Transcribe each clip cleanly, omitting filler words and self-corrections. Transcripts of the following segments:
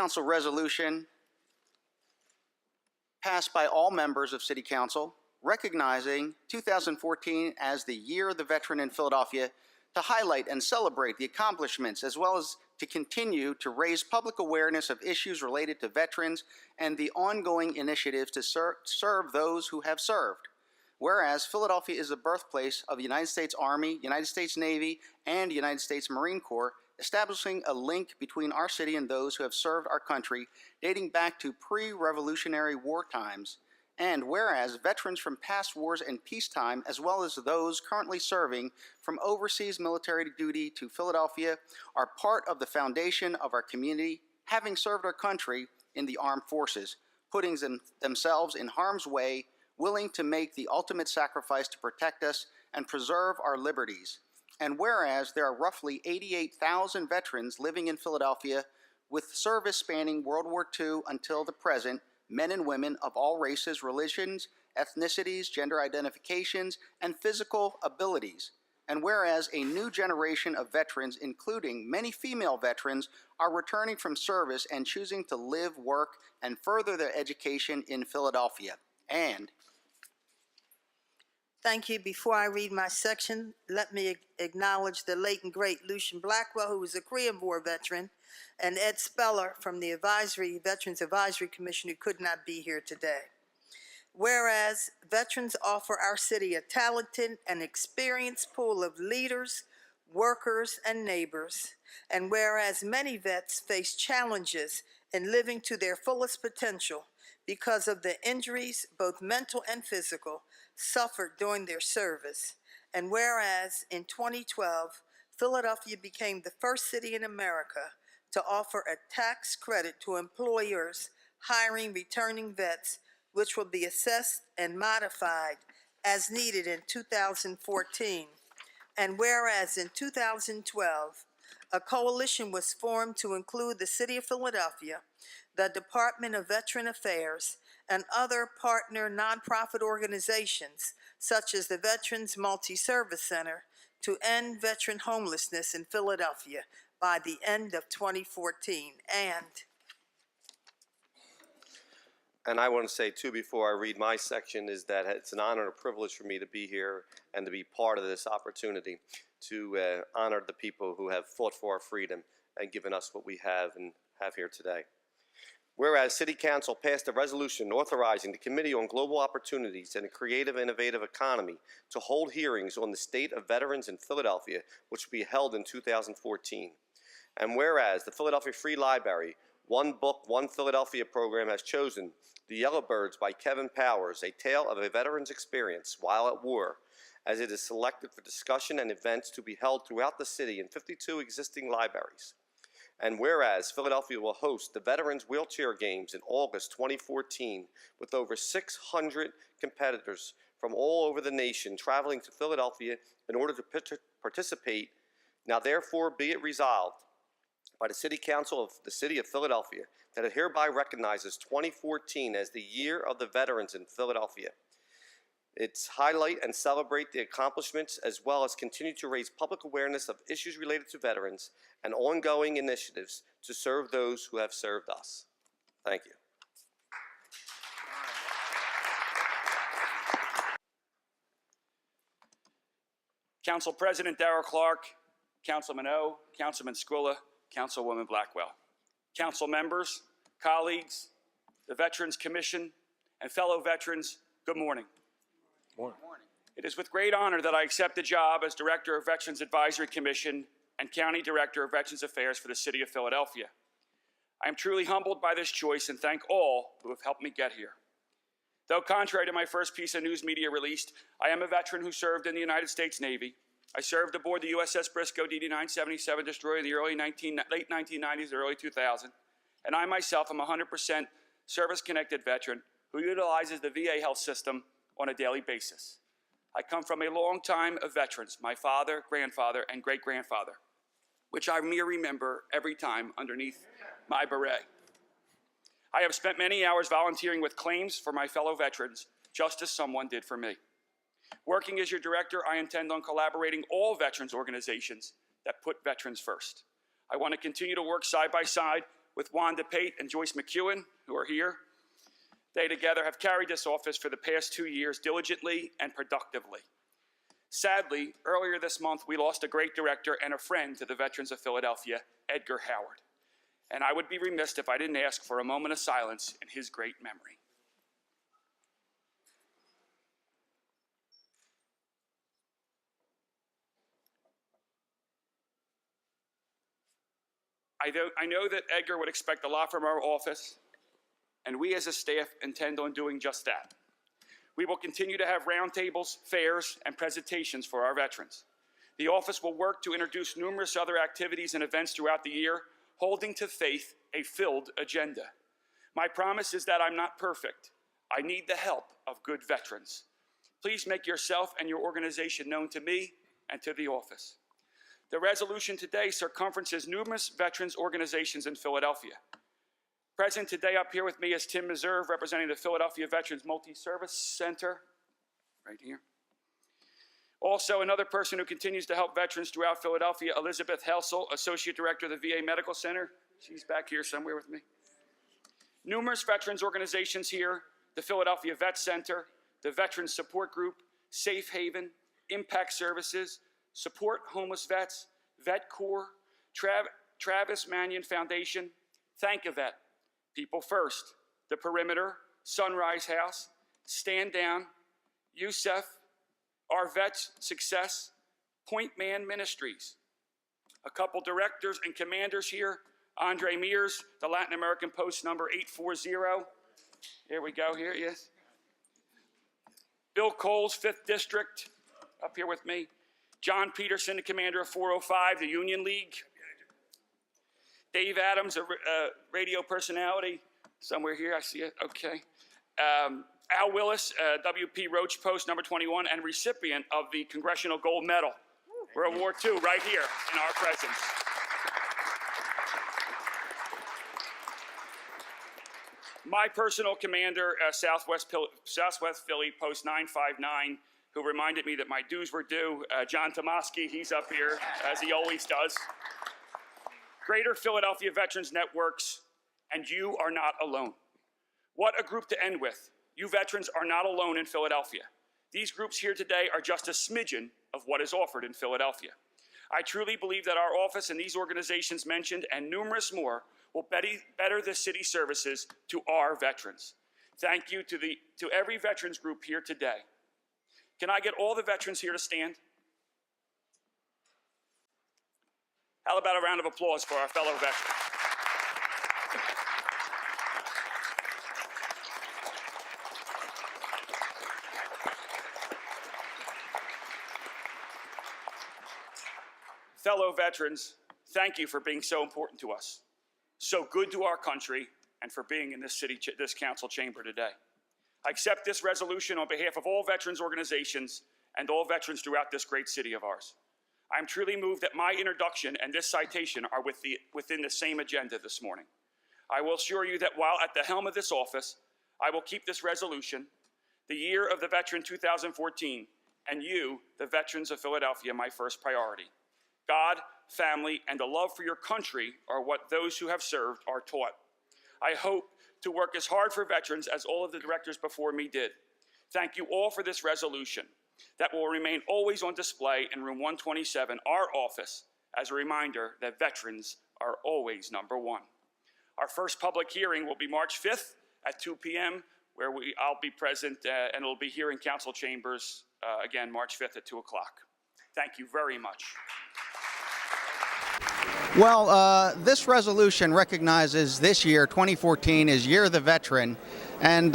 Council resolution passed by all members of City Council recognizing 2014 as the Year of the Veteran in Philadelphia to highlight and celebrate the accomplishments as well as to continue to raise public awareness of issues related to veterans and the ongoing initiatives to serve those who have served. Whereas Philadelphia is the birthplace of the United States Army, United States Navy, and United States Marine Corps, establishing a link between our city and those who have served our country dating back to pre-Revolutionary War times. And whereas veterans from past wars and peacetime, as well as those currently serving from overseas military duty to Philadelphia, are part of the foundation of our community, having served our country in the armed forces, putting themselves in harm's way, willing to make the ultimate sacrifice to protect us and preserve our liberties. And whereas there are roughly 88,000 veterans living in Philadelphia with service spanning World War II until the present, men and women of all races, religions, ethnicities, gender identifications, and physical abilities. And whereas a new generation of veterans, including many female veterans, are returning from service and choosing to live, work, and further their education in Philadelphia. And thank you. Before I read my section, let me acknowledge the late and great Lucian Blackwell, who was a Korean War veteran, and Ed Speller from the Veterans Advisory Commission, who could not be here today. Whereas veterans offer our city a talented and experienced pool of leaders, workers, and neighbors, and whereas many vets face challenges in living to their fullest potential because of the injuries, both mental and physical, suffered during their service. And whereas in 2012, Philadelphia became the first city in America to offer a tax credit to employers hiring returning vets, which will be assessed and modified as needed in 2014. And whereas in 2012, a coalition was formed to include the City of Philadelphia, the Department of Veteran Affairs, and other partner nonprofit organizations, such as the Veterans Multi-Service Center, to end veteran homelessness in Philadelphia by the end of 2014. And I want to say, too, before I read my section, is that it's an honor and a privilege for me to be here and to be part of this opportunity to honor the people who have fought for our freedom and given us what we have and have here today. Whereas City Council passed a resolution authorizing the Committee on Global Opportunities and a Creative Innovative Economy to hold hearings on the state of veterans in Philadelphia, which will be held in 2014. And whereas the Philadelphia Free Library One Book, One Philadelphia program has chosen The Yellowbirds by Kevin Powers, a tale of a veteran's experience while at war, as it is selected for discussion and events to be held throughout the city in 52 existing libraries. And whereas Philadelphia will host the Veterans Wheelchair Games in August 2014 with over 600 competitors from all over the nation traveling to Philadelphia in order to participate, now therefore be it resolved by the City Council of the City of Philadelphia that it hereby recognizes 2014 as the Year of the Veterans in Philadelphia. It's highlight and celebrate the accomplishments as well as continue to raise public awareness of issues related to veterans and ongoing initiatives to serve those who have served us. Thank you. Council President Darrell Clark, Councilman Oh, Councilman Squilla, Councilwoman Blackwell, council members, colleagues, the Veterans Commission, and fellow veterans, good morning. Morning. It is with great honor that I accept the job as Director of Veterans Advisory Commission and County Director of Veterans Affairs for the City of Philadelphia. I am truly humbled by this choice and thank all who have helped me get here. Though contrary to my first piece of news media released, I am a veteran who served in the United States Navy. I served aboard the USS Briscoe DD-977 destroyer in the late 1990s, early 2000, and I myself am a 100% service-connected veteran who utilizes the VA health system on a daily basis. I come from a long time of veterans, my father, grandfather, and great-grandfather, which I may remember every time underneath my beret. I have spent many hours volunteering with claims for my fellow veterans, just as someone did for me. Working as your director, I intend on collaborating all veterans organizations that put veterans first. I want to continue to work side by side with Wanda Pate and Joyce McEwen, who are here. They together have carried this office for the past 2 years diligently and productively. Sadly, earlier this month, we lost a great director and a friend to the veterans of Philadelphia, Edgar Howard. And I would be remiss if I didn't ask for a moment of silence in his great memory. I know that Edgar would expect a lot from our office, and we as a staff intend on doing just that. We will continue to have roundtables, fairs, and presentations for our veterans. The office will work to introduce numerous other activities and events throughout the year, holding to faith a filled agenda. My promise is that I'm not perfect. I need the help of good veterans. Please make yourself and your organization known to me and to the office. The resolution today circumferences numerous veterans organizations in Philadelphia. Present today up here with me is Tim Meserve, representing the Philadelphia Veterans Multi-Service Center, right here. Also, another person who continues to help veterans throughout Philadelphia, Elizabeth Helsel, Associate Director of the VA Medical Center. She's back here somewhere with me. Numerous veterans organizations here, the Philadelphia Vet Center, the Veterans Support Group, Safe Haven, Impact Services, Support Homeless Vets, Vet Corps, Travis Manion Foundation, Thank a Vet, People First, The Perimeter, Sunrise House, Stand Down, USEF, Our Vets Success, Point Man Ministries. A couple directors and commanders here, Andre Mears, the Latin American Post number 840. Here we go, here he is. Bill Coles, 5th District, up here with me. John Peterson, the commander of 405, the Union League. Dave Adams, a radio personality, somewhere here, I see it, okay. Al Willis, WP Roach Post number 21, and recipient of the Congressional Gold Medal, World War II, right here in our presence. My personal commander, Southwest Philly, Post 959, who reminded me that my dues were due, John Tomaski, he's up here, as he always does. Greater Philadelphia Veterans Networks, and you are not alone. What a group to end with. You veterans are not alone in Philadelphia. These groups here today are just a smidgen of what is offered in Philadelphia. I truly believe that our office and these organizations mentioned, and numerous more, will better the city services to our veterans. Thank you to every veterans group here today. Can I get all the veterans here to stand? How about a round of applause for our fellow veterans? Fellow veterans, thank you for being so important to us, so good to our country, and for being in this council chamber today. I accept this resolution on behalf of all veterans organizations and all veterans throughout this great city of ours. I am truly moved that my introduction and this citation are within the same agenda this morning. I will assure you that while at the helm of this office, I will keep this resolution, the year of the veteran 2014, and you, the veterans of Philadelphia, my first priority. God, family, and the love for your country are what those who have served are taught. I hope to work as hard for veterans as all of the directors before me did. Thank you all for this resolution that will remain always on display in room 127, our office, as a reminder that veterans are always number one. Our first public hearing will be March 5th at 2 p.m., where I'll be present, and it'll be here in council chambers, again, March 5th at 2 o'clock. Thank you very much. Well, this resolution recognizes this year, 2014, is Year of the Veteran. And,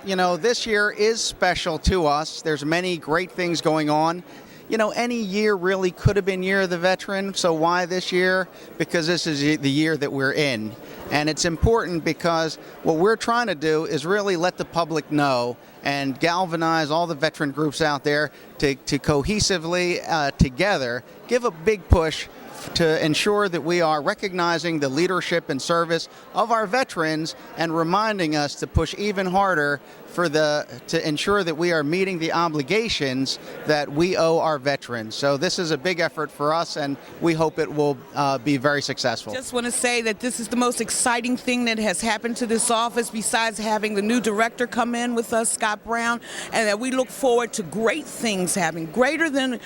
you know, this year is special to us. There's many great things going on. You know, any year really could have been Year of the Veteran. So why this year? Because this is the year that we're in. And it's important because what we're trying to do is really let the public know and galvanize all the veteran groups out there to cohesively together give a big push to ensure that we are recognizing the leadership and service of our veterans and reminding us to push even harder to ensure that we are meeting the obligations that we owe our veterans. So this is a big effort for us, and we hope it will be very successful. Just want to say that this is the most exciting thing that has happened to this office, besides having the new director come in with us, Scott Brown, and that we look forward to great things happening, greater than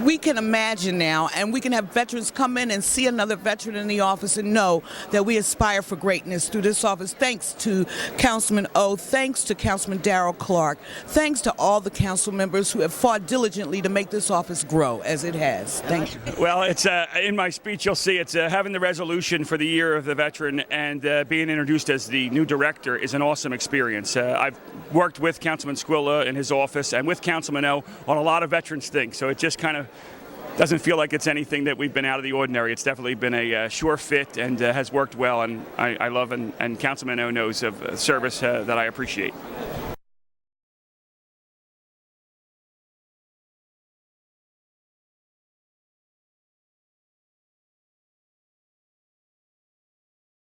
we can imagine now, and we can have veterans come in and see another veteran in the office and know that we aspire for greatness through this office. Thanks to Councilman Oh, thanks to Councilman Darrell Clark, thanks to all the council members who have fought diligently to make this office grow as it has. Thank you. Well, it's in my speech, you'll see it's having the resolution for the year of the veteran and being introduced as the new director is an awesome experience. I've worked with Councilman Squilla in his office and with Councilman O on a lot of veterans things, so it just kind of doesn't feel like it's anything that we've been out of the ordinary. It's definitely been a sure fit and has worked well, and I love and Councilman O knows of service that I appreciate.